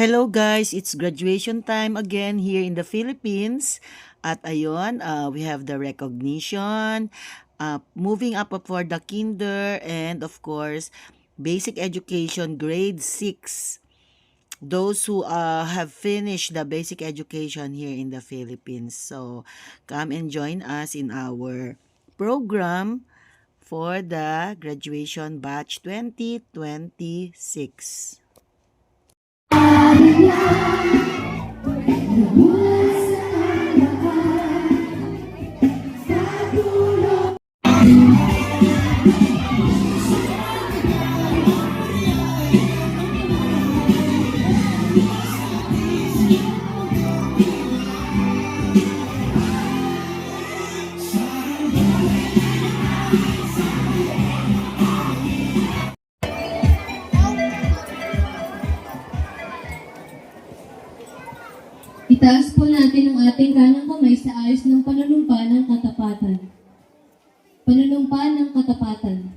Hello guys, it's graduation time again here in the Philippines. At ayun, we have the recognition, moving up for the kinder, and of course, basic education grade 6. Those who have finished the basic education here in the Philippines. So, come and join us in our program for the graduation batch 2026. Itaas po natin ang ating kanang kamay sa ayos ng panunumpa ng katapatan. Panunumpa ng katapatan.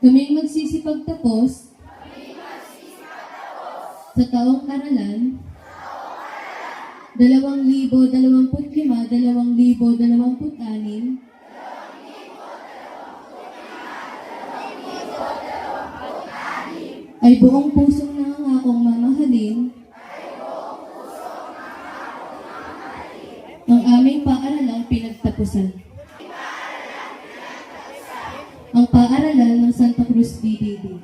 Kaming magsisipagtapos sa taong aralan 2025-2026 ay buong pusong nangangakong mamahalin ang aming paaralang pinagtapusan. Ang paaralan ng Santa Cruz BDD.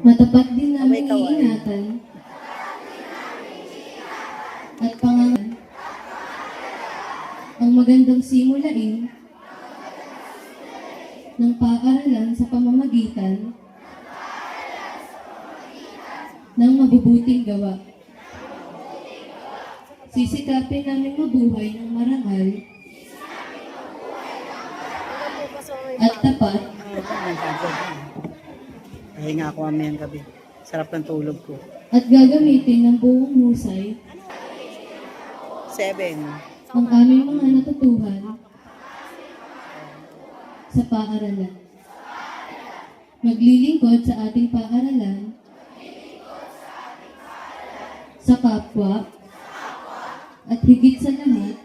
Matapat din namin iingatan at pangangalan ang magandang simulain ng paaralan sa pamamagitan ng mabubuting gawa. Sisikapin namin mabuhay ng marangal at tapat. Pahinga ako mamayang gabi. Sarap ng tulog ko. At gagamitin ng buong husay 7. ang aming mga natutuhan sa paaralan. Maglilingkod sa ating paaralan sa kapwa at higit sa lahat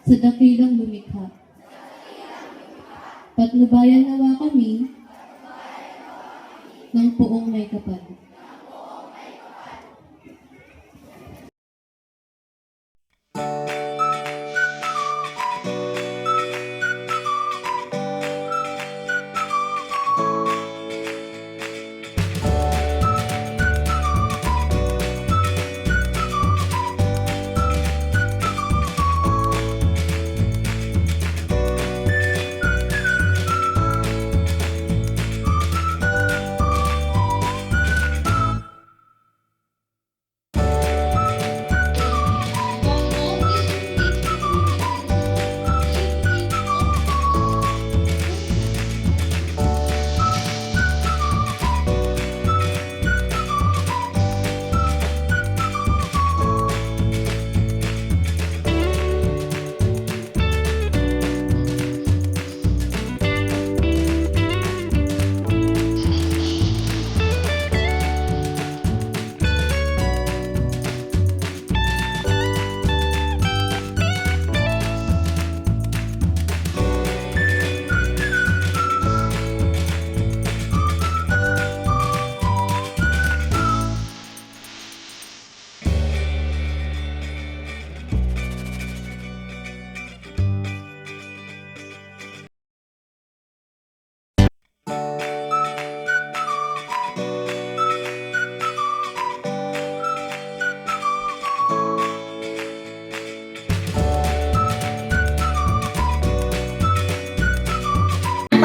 sa dakilang lumikha. Patnubayan nawa kami ng poong may kapal.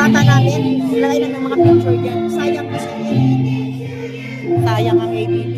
Bata namin, lagay na ng mga picture dyan. Sayang kasi. Sayang ang ABB.